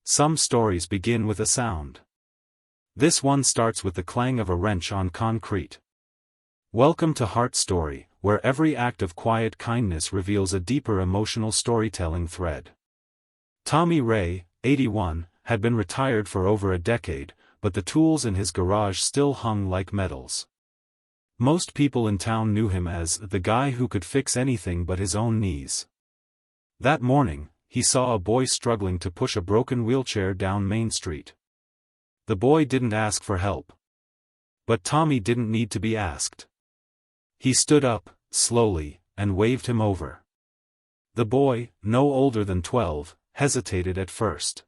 Some stories begin with a sound. This one starts with the clang of a wrench on concrete. Welcome to Heart Story, where every act of quiet kindness reveals a deeper emotional storytelling thread. Tommy Ray, 81, had been retired for over a decade, but the tools in his garage still hung like medals. Most people in town knew him as the guy who could fix anything but his own knees. That morning, he saw a boy struggling to push a broken wheelchair down Main Street. The boy didn't ask for help. But Tommy didn't need to be asked. He stood up, slowly, and waved him over. The boy, no older than 12, hesitated at first.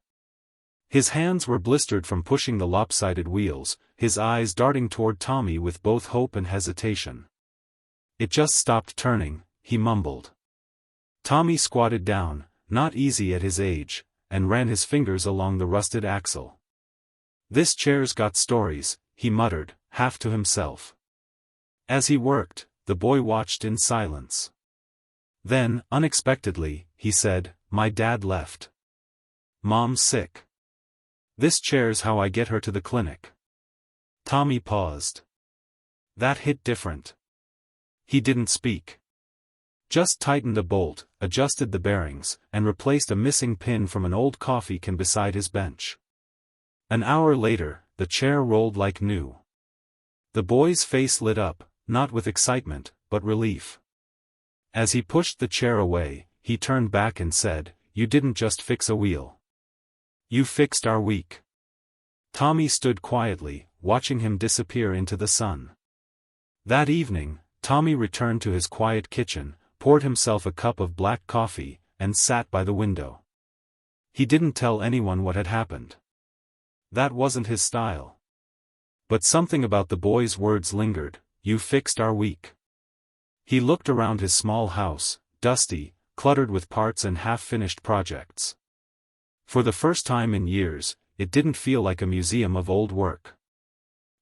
His hands were blistered from pushing the lopsided wheels, his eyes darting toward Tommy with both hope and hesitation. "It just stopped turning," he mumbled. Tommy squatted down, not easy at his age, and ran his fingers along the rusted axle. "This chair's got stories," he muttered, half to himself. As he worked, the boy watched in silence. Then, unexpectedly, he said, "My dad left. Mom's sick. This chair's how I get her to the clinic." Tommy paused. That hit different. He didn't speak. Just tightened a bolt, adjusted the bearings, and replaced a missing pin from an old coffee can beside his bench. An hour later, the chair rolled like new. The boy's face lit up, not with excitement, but relief. As he pushed the chair away, he turned back and said, "You didn't just fix a wheel. You fixed our week." Tommy stood quietly, watching him disappear into the sun. That evening, Tommy returned to his quiet kitchen, poured himself a cup of black coffee, and sat by the window. He didn't tell anyone what had happened. That wasn't his style. But something about the boy's words lingered. "You fixed our week." He looked around his small house, dusty, cluttered with parts and half-finished projects. For the first time in years, it didn't feel like a museum of old work.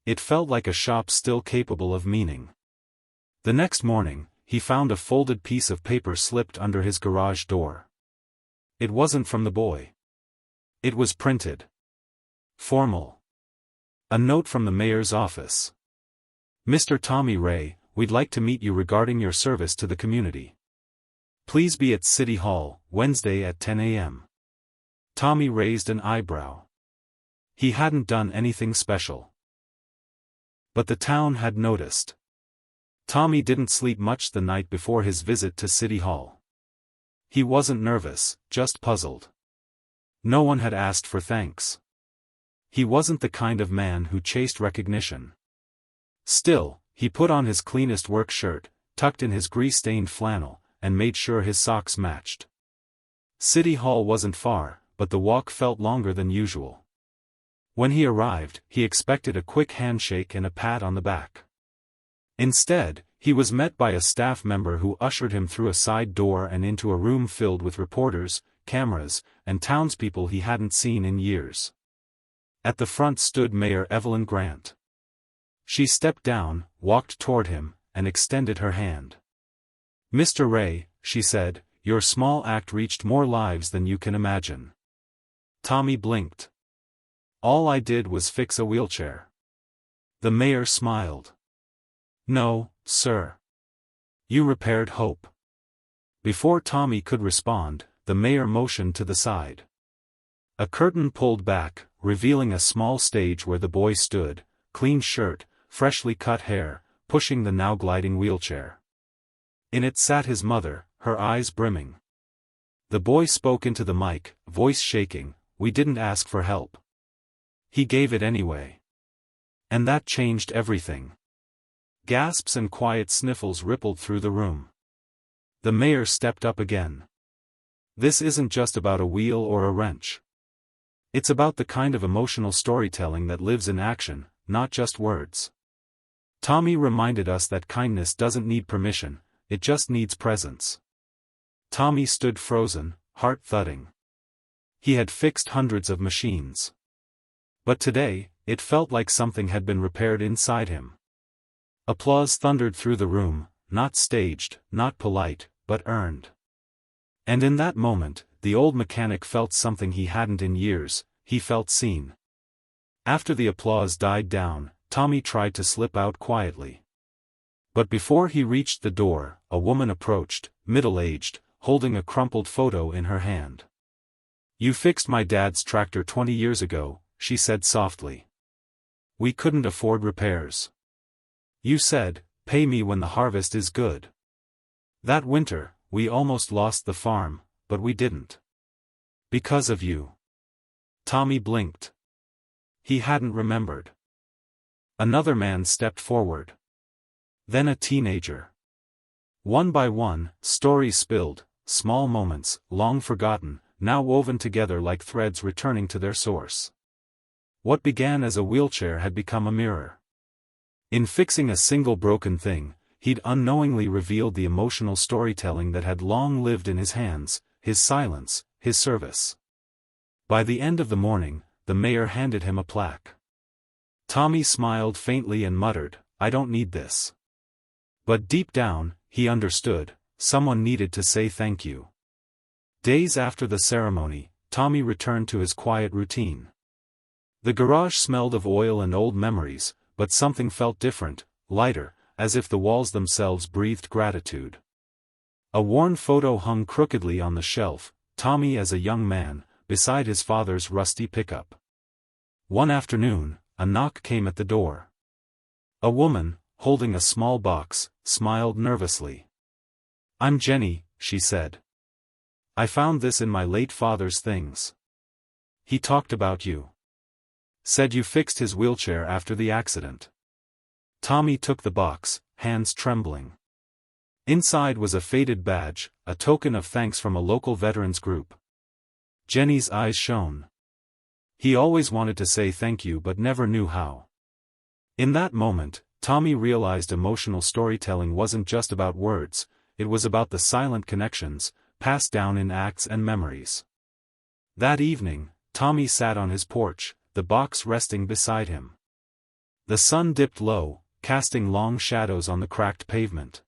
It felt like a shop still capable of meaning. The next morning, he found a folded piece of paper slipped under his garage door. It wasn't from the boy. It was printed. Formal. A note from the mayor's office. "Mr. Tommy Ray, we'd like to meet you regarding your service to the community. Please be at City Hall, Wednesday at 10 a.m. Tommy raised an eyebrow. He hadn't done anything special. But the town had noticed. Tommy didn't sleep much the night before his visit to City Hall. He wasn't nervous, just puzzled. No one had asked for thanks. He wasn't the kind of man who chased recognition. Still, he put on his cleanest work shirt, tucked in his grease-stained flannel, and made sure his socks matched. City Hall wasn't far, but the walk felt longer than usual. When he arrived, he expected a quick handshake and a pat on the back. Instead, he was met by a staff member who ushered him through a side door and into a room filled with reporters, cameras, and townspeople he hadn't seen in years. At the front stood Mayor Evelyn Grant. She stepped down, walked toward him, and extended her hand. "Mr. Ray," she said, "your small act reached more lives than you can imagine." Tommy blinked. "All I did was fix a wheelchair." The mayor smiled. "No, sir. You repaired hope." Before Tommy could respond, the mayor motioned to the side. A curtain pulled back, revealing a small stage where the boy stood, clean shirt, freshly cut hair, pushing the now gliding wheelchair. In it sat his mother, her eyes brimming. The boy spoke into the mic, voice shaking, "We didn't ask for help. He gave it anyway. And that changed everything." Gasps and quiet sniffles rippled through the room. The mayor stepped up again. "This isn't just about a wheel or a wrench. It's about the kind of emotional storytelling that lives in action, not just words." Tommy reminded us that kindness doesn't need permission, it just needs presence. Tommy stood frozen, heart thudding. He had fixed hundreds of machines. But today, it felt like something had been repaired inside him. Applause thundered through the room, not staged, not polite, but earned. And in that moment, the old mechanic felt something he hadn't in years. He felt seen. After the applause died down, Tommy tried to slip out quietly. But before he reached the door, a woman approached, middle-aged, holding a crumpled photo in her hand. "You fixed my dad's tractor 20 years ago," she said softly. "We couldn't afford repairs. You said, 'Pay me when the harvest is good.' That winter, we almost lost the farm, but we didn't. Because of you." Tommy blinked. He hadn't remembered. Another man stepped forward. Then a teenager. One by one, stories spilled, small moments, long forgotten, now woven together like threads returning to their source. What began as a wheelchair had become a mirror. In fixing a single broken thing, he'd unknowingly revealed the emotional storytelling that had long lived in his hands, his silence, his service. By the end of the morning, the mayor handed him a plaque. Tommy smiled faintly and muttered, "I don't need this." But deep down, he understood, someone needed to say thank you. Days after the ceremony, Tommy returned to his quiet routine. The garage smelled of oil and old memories, but something felt different, lighter, as if the walls themselves breathed gratitude. A worn photo hung crookedly on the shelf, Tommy as a young man, beside his father's rusty pickup. One afternoon, a knock came at the door. A woman, holding a small box, smiled nervously. "I'm Jenny," she said. "I found this in my late father's things. He talked about you. Said you fixed his wheelchair after the accident." Tommy took the box, hands trembling. Inside was a faded badge, a token of thanks from a local veterans group. Jenny's eyes shone. He always wanted to say thank you but never knew how. In that moment, Tommy realized emotional storytelling wasn't just about words, it was about the silent connections, passed down in acts and memories. That evening, Tommy sat on his porch, the box resting beside him. The sun dipped low, casting long shadows on the cracked pavement.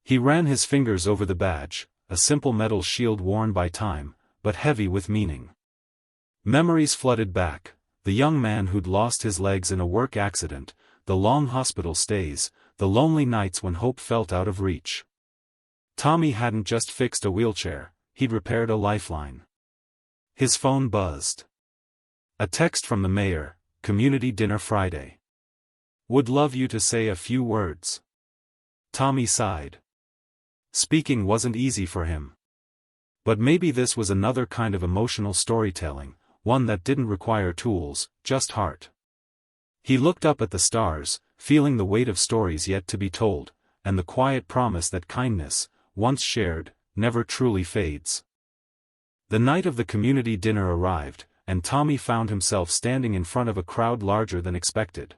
He ran his fingers over the badge, a simple metal shield worn by time, but heavy with meaning. Memories flooded back, the young man who'd lost his legs in a work accident, the long hospital stays, the lonely nights when hope felt out of reach. Tommy hadn't just fixed a wheelchair, he'd repaired a lifeline. His phone buzzed. A text from the mayor, "Community dinner Friday. Would love you to say a few words." Tommy sighed. Speaking wasn't easy for him. But maybe this was another kind of emotional storytelling, one that didn't require tools, just heart. He looked up at the stars, feeling the weight of stories yet to be told, and the quiet promise that kindness, once shared, never truly fades. The night of the community dinner arrived, and Tommy found himself standing in front of a crowd larger than expected.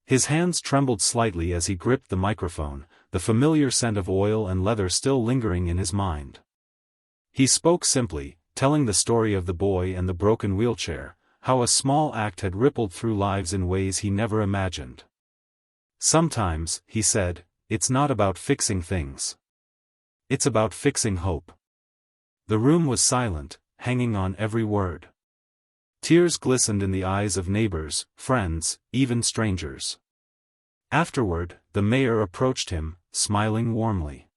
His hands trembled slightly as he gripped the microphone, the familiar scent of oil and leather still lingering in his mind. He spoke simply, telling the story of the boy and the broken wheelchair, how a small act had rippled through lives in ways he never imagined. Sometimes, he said, it's not about fixing things. It's about fixing hope. The room was silent, hanging on every word. Tears glistened in the eyes of neighbors, friends, even strangers. Afterward, the mayor approached him, smiling warmly.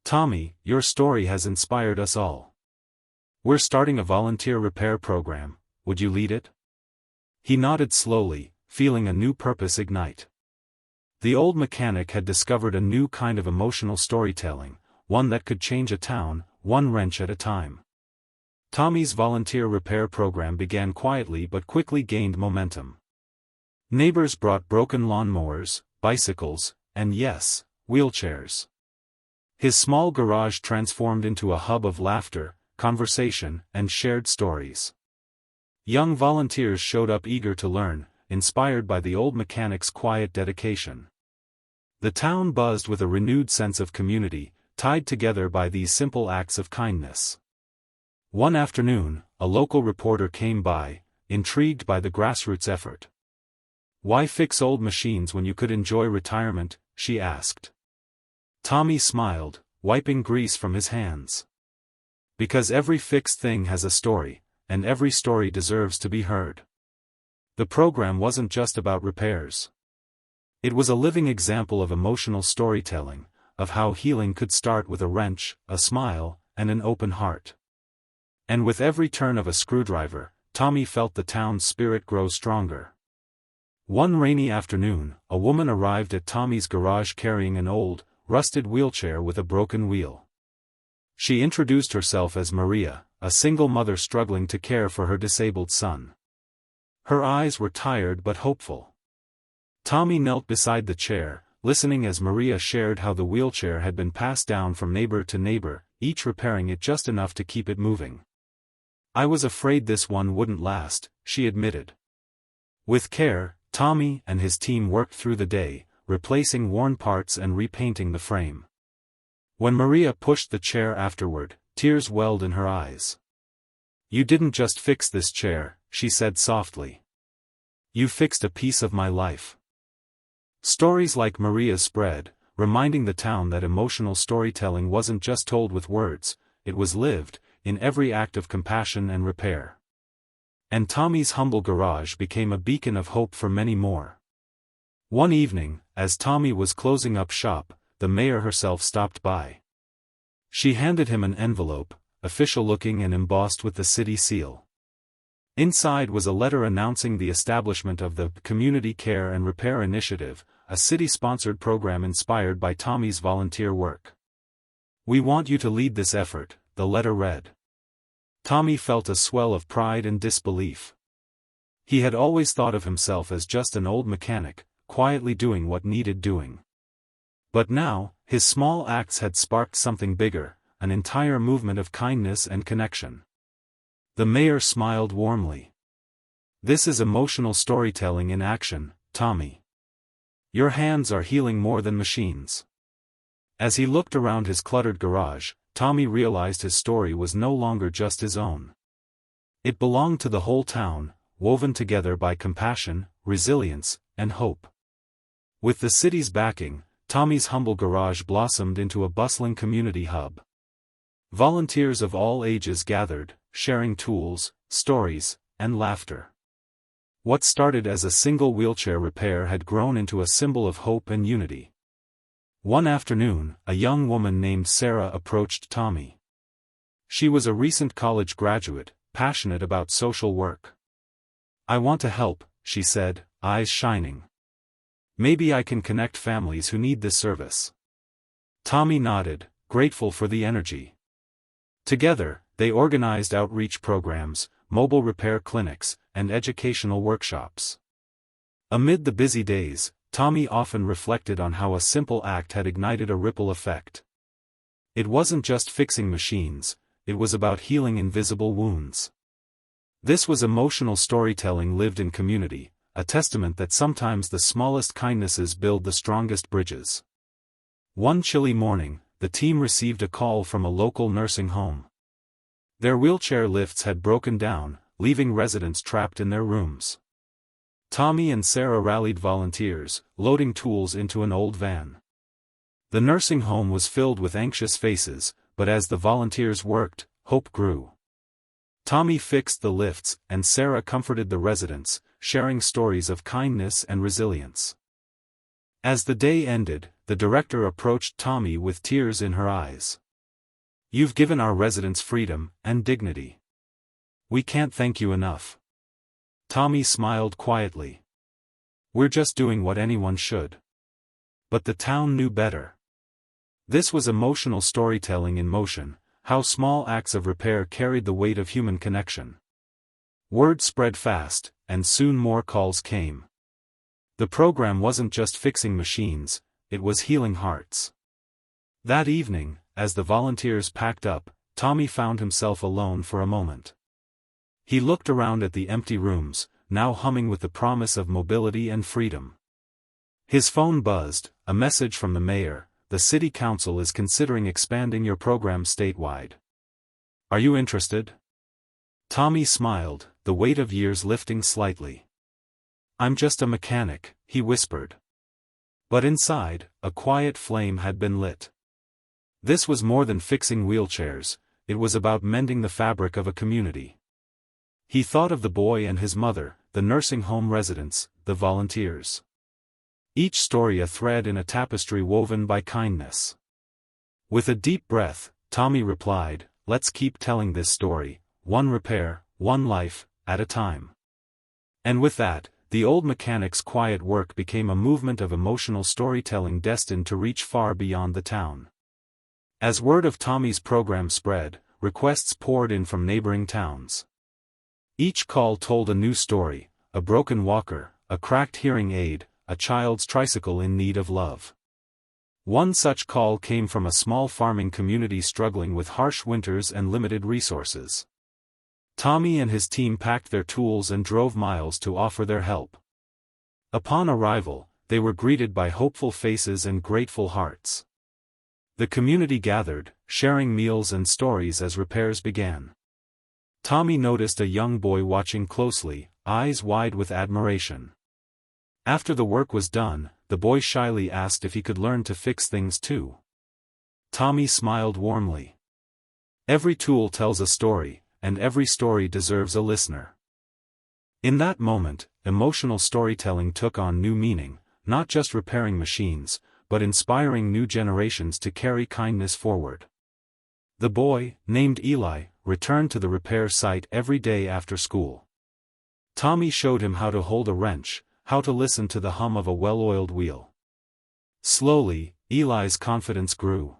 "Tommy, your story has inspired us all. We're starting a volunteer repair program, would you lead it?" He nodded slowly, feeling a new purpose ignite. The old mechanic had discovered a new kind of emotional storytelling, one that could change a town, one wrench at a time. Tommy's volunteer repair program began quietly but quickly gained momentum. Neighbors brought broken lawnmowers, bicycles, and yes, wheelchairs. His small garage transformed into a hub of laughter, conversation, and shared stories. Young volunteers showed up eager to learn, inspired by the old mechanic's quiet dedication. The town buzzed with a renewed sense of community, tied together by these simple acts of kindness. One afternoon, a local reporter came by, intrigued by the grassroots effort. "Why fix old machines when you could enjoy retirement?" she asked. Tommy smiled, wiping grease from his hands. Because every fixed thing has a story, and every story deserves to be heard. The program wasn't just about repairs. It was a living example of emotional storytelling, of how healing could start with a wrench, a smile, and an open heart. And with every turn of a screwdriver, Tommy felt the town's spirit grow stronger. One rainy afternoon, a woman arrived at Tommy's garage carrying an old, rusted wheelchair with a broken wheel. She introduced herself as Maria, a single mother struggling to care for her disabled son. Her eyes were tired but hopeful. Tommy knelt beside the chair, listening as Maria shared how the wheelchair had been passed down from neighbor to neighbor, each repairing it just enough to keep it moving. "I was afraid this one wouldn't last," she admitted. With care, Tommy and his team worked through the day, replacing worn parts and repainting the frame. When Maria pushed the chair afterward, tears welled in her eyes. "You didn't just fix this chair," she said softly. "You fixed a piece of my life." Stories like Maria's spread, reminding the town that emotional storytelling wasn't just told with words, it was lived, in every act of compassion and repair. And Tommy's humble garage became a beacon of hope for many more. One evening, as Tommy was closing up shop, the mayor herself stopped by. She handed him an envelope, official-looking and embossed with the city seal. Inside was a letter announcing the establishment of the Community Care and Repair Initiative, a city-sponsored program inspired by Tommy's volunteer work. "We want you to lead this effort," the letter read. Tommy felt a swell of pride and disbelief. He had always thought of himself as just an old mechanic, quietly doing what needed doing. But now, his small acts had sparked something bigger, an entire movement of kindness and connection. The mayor smiled warmly. "This is emotional storytelling in action, Tommy. Your hands are healing more than machines." As he looked around his cluttered garage, Tommy realized his story was no longer just his own. It belonged to the whole town, woven together by compassion, resilience, and hope. With the city's backing, Tommy's humble garage blossomed into a bustling community hub. Volunteers of all ages gathered, sharing tools, stories, and laughter. What started as a single wheelchair repair had grown into a symbol of hope and unity. One afternoon, a young woman named Sarah approached Tommy. She was a recent college graduate, passionate about social work. "I want to help," she said, eyes shining. "Maybe I can connect families who need this service." Tommy nodded, grateful for the energy. Together, they organized outreach programs, mobile repair clinics, and educational workshops. Amid the busy days, Tommy often reflected on how a simple act had ignited a ripple effect. It wasn't just fixing machines, it was about healing invisible wounds. This was emotional storytelling lived in community, a testament that sometimes the smallest kindnesses build the strongest bridges. One chilly morning, the team received a call from a local nursing home. Their wheelchair lifts had broken down, leaving residents trapped in their rooms. Tommy and Sarah rallied volunteers, loading tools into an old van. The nursing home was filled with anxious faces, but as the volunteers worked, hope grew. Tommy fixed the lifts, and Sarah comforted the residents, sharing stories of kindness and resilience. As the day ended, the director approached Tommy with tears in her eyes. "You've given our residents freedom and dignity. We can't thank you enough." Tommy smiled quietly. "We're just doing what anyone should." But the town knew better. This was emotional storytelling in motion, how small acts of repair carried the weight of human connection. Word spread fast, and soon more calls came. The program wasn't just fixing machines, it was healing hearts. That evening, as the volunteers packed up, Tommy found himself alone for a moment. He looked around at the empty rooms, now humming with the promise of mobility and freedom. His phone buzzed, a message from the mayor: "The city council is considering expanding your program statewide. Are you interested?" Tommy smiled, the weight of years lifting slightly. "I'm just a mechanic," he whispered. But inside, a quiet flame had been lit. This was more than fixing wheelchairs, it was about mending the fabric of a community. He thought of the boy and his mother, the nursing home residents, the volunteers. Each story a thread in a tapestry woven by kindness. With a deep breath, Tommy replied, "Let's keep telling this story, one repair, one life, at a time." And with that, the old mechanic's quiet work became a movement of emotional storytelling destined to reach far beyond the town. As word of Tommy's program spread, requests poured in from neighboring towns. Each call told a new story: a broken walker, a cracked hearing aid, a child's tricycle in need of love. One such call came from a small farming community struggling with harsh winters and limited resources. Tommy and his team packed their tools and drove miles to offer their help. Upon arrival, they were greeted by hopeful faces and grateful hearts. The community gathered, sharing meals and stories as repairs began. Tommy noticed a young boy watching closely, eyes wide with admiration. After the work was done, the boy shyly asked if he could learn to fix things too. Tommy smiled warmly. Every tool tells a story, and every story deserves a listener. In that moment, emotional storytelling took on new meaning, not just repairing machines, but inspiring new generations to carry kindness forward. The boy, named Eli, returned to the repair site every day after school. Tommy showed him how to hold a wrench, how to listen to the hum of a well-oiled wheel. Slowly, Eli's confidence grew.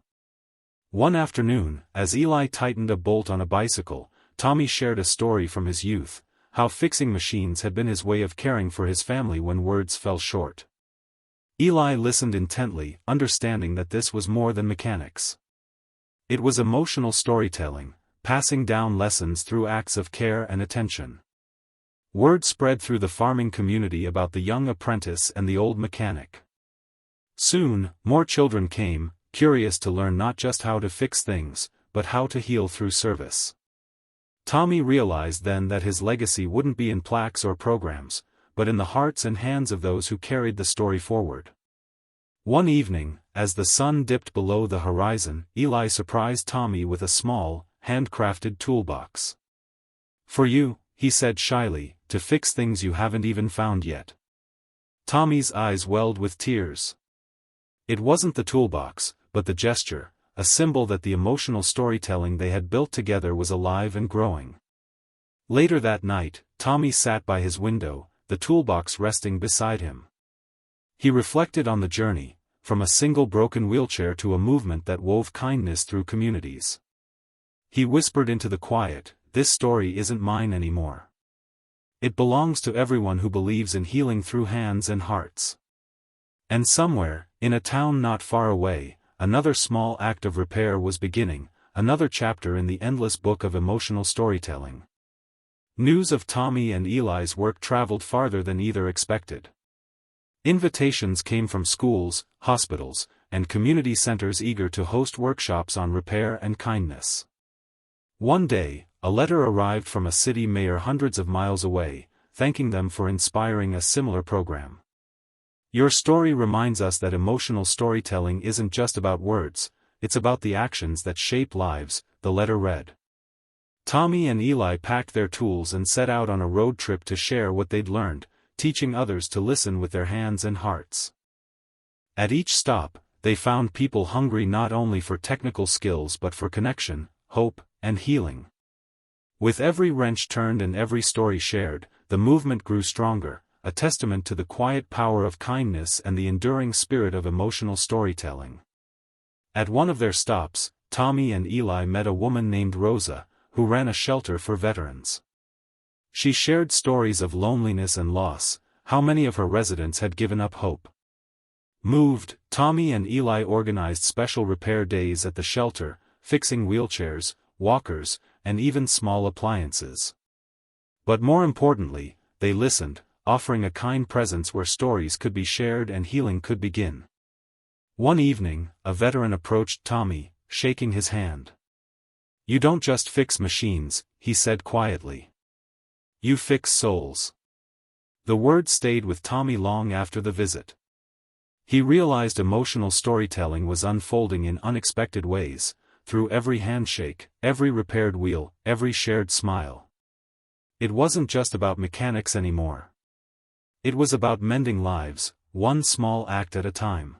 One afternoon, as Eli tightened a bolt on a bicycle, Tommy shared a story from his youth, how fixing machines had been his way of caring for his family when words fell short. Eli listened intently, understanding that this was more than mechanics. It was emotional storytelling, passing down lessons through acts of care and attention. Word spread through the farming community about the young apprentice and the old mechanic. Soon, more children came, curious to learn not just how to fix things, but how to heal through service. Tommy realized then that his legacy wouldn't be in plaques or programs, but in the hearts and hands of those who carried the story forward. One evening, as the sun dipped below the horizon, Eli surprised Tommy with a small, handcrafted toolbox. "For you," he said shyly, "to fix things you haven't even found yet." Tommy's eyes welled with tears. It wasn't the toolbox, but the gesture, a symbol that the emotional storytelling they had built together was alive and growing. Later that night, Tommy sat by his window, the toolbox resting beside him. He reflected on the journey, from a single broken wheelchair to a movement that wove kindness through communities. He whispered into the quiet, "This story isn't mine anymore. It belongs to everyone who believes in healing through hands and hearts." And somewhere, in a town not far away, another small act of repair was beginning, another chapter in the endless book of emotional storytelling. News of Tommy and Eli's work traveled farther than either expected. Invitations came from schools, hospitals, and community centers eager to host workshops on repair and kindness. One day, a letter arrived from a city mayor hundreds of miles away, thanking them for inspiring a similar program. "Your story reminds us that emotional storytelling isn't just about words, it's about the actions that shape lives," the letter read. Tommy and Eli packed their tools and set out on a road trip to share what they'd learned, teaching others to listen with their hands and hearts. At each stop, they found people hungry not only for technical skills but for connection, hope, and healing. With every wrench turned and every story shared, the movement grew stronger, a testament to the quiet power of kindness and the enduring spirit of emotional storytelling. At one of their stops, Tommy and Eli met a woman named Rosa, who ran a shelter for veterans. She shared stories of loneliness and loss, how many of her residents had given up hope. Moved, Tommy and Eli organized special repair days at the shelter, fixing wheelchairs, walkers, and even small appliances. But more importantly, they listened, offering a kind presence where stories could be shared and healing could begin. One evening, a veteran approached Tommy, shaking his hand. "You don't just fix machines," he said quietly. "You fix souls." The word stayed with Tommy long after the visit. He realized emotional storytelling was unfolding in unexpected ways, through every handshake, every repaired wheel, every shared smile. It wasn't just about mechanics anymore. It was about mending lives, one small act at a time.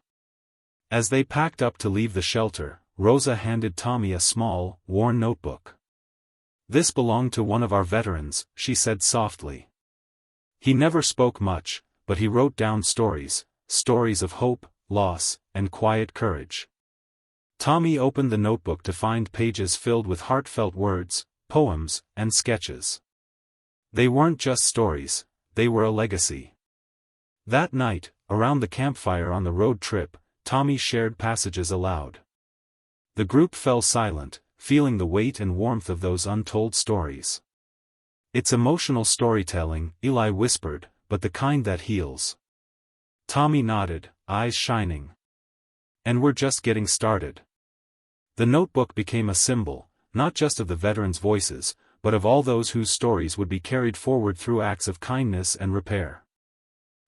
As they packed up to leave the shelter, Rosa handed Tommy a small, worn notebook. "This belonged to one of our veterans," she said softly. "He never spoke much, but he wrote down stories of hope, loss, and quiet courage." Tommy opened the notebook to find pages filled with heartfelt words, poems, and sketches. They weren't just stories, they were a legacy. That night, around the campfire on the road trip, Tommy shared passages aloud. The group fell silent, feeling the weight and warmth of those untold stories. "It's emotional storytelling," Eli whispered, "but the kind that heals." Tommy nodded, eyes shining. "And we're just getting started." The notebook became a symbol, not just of the veterans' voices, but of all those whose stories would be carried forward through acts of kindness and repair.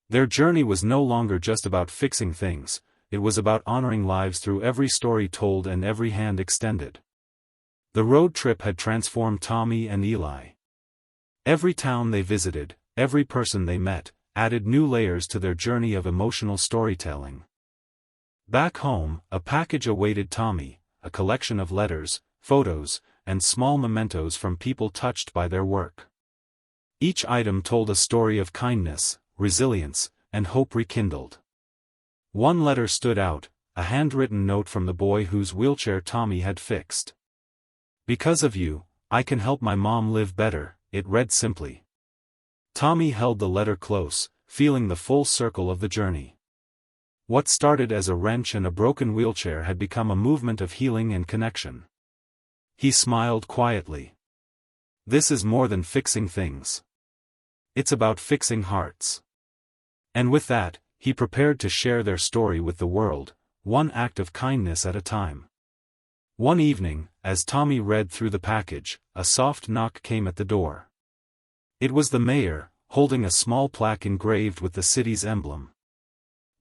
Their journey was no longer just about fixing things, it was about honoring lives through every story told and every hand extended. The road trip had transformed Tommy and Eli. Every town they visited, every person they met, added new layers to their journey of emotional storytelling. Back home, a package awaited Tommy, a collection of letters, photos, and small mementos from people touched by their work. Each item told a story of kindness, resilience, and hope rekindled. One letter stood out, a handwritten note from the boy whose wheelchair Tommy had fixed. "Because of you, I can help my mom live better," it read simply. Tommy held the letter close, feeling the full circle of the journey. What started as a wrench and a broken wheelchair had become a movement of healing and connection. He smiled quietly. "This is more than fixing things. It's about fixing hearts." And with that, he prepared to share their story with the world, one act of kindness at a time. One evening, as Tommy read through the package, a soft knock came at the door. It was the mayor, holding a small plaque engraved with the city's emblem.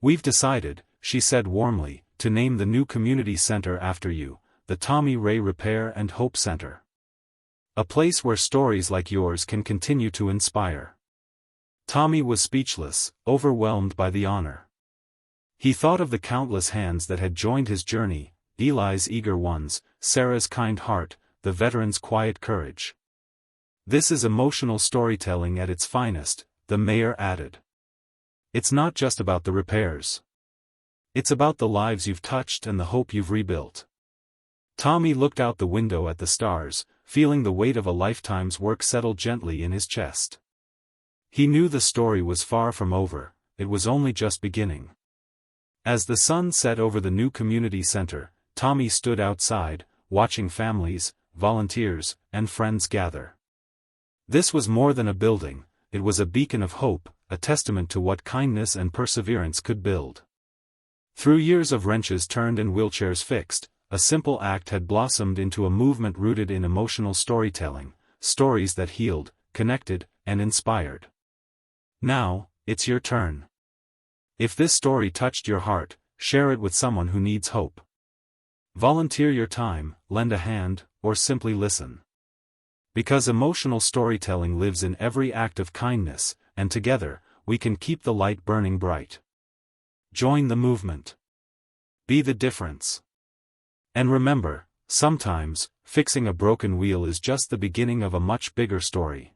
"We've decided," she said warmly, "to name the new community center after you, the Tommy Ray Repair and Hope Center. A place where stories like yours can continue to inspire." Tommy was speechless, overwhelmed by the honor. He thought of the countless hands that had joined his journey, Eli's eager ones, Sarah's kind heart, the veteran's quiet courage. "This is emotional storytelling at its finest," the mayor added. "It's not just about the repairs. It's about the lives you've touched and the hope you've rebuilt." Tommy looked out the window at the stars, feeling the weight of a lifetime's work settle gently in his chest. He knew the story was far from over, it was only just beginning. As the sun set over the new community center, Tommy stood outside, watching families, volunteers, and friends gather. This was more than a building, it was a beacon of hope, a testament to what kindness and perseverance could build. Through years of wrenches turned and wheelchairs fixed, a simple act had blossomed into a movement rooted in emotional storytelling, stories that healed, connected, and inspired. Now, it's your turn. If this story touched your heart, share it with someone who needs hope. Volunteer your time, lend a hand, or simply listen. Because emotional storytelling lives in every act of kindness, and together, we can keep the light burning bright. Join the movement. Be the difference. And remember, sometimes, fixing a broken wheel is just the beginning of a much bigger story.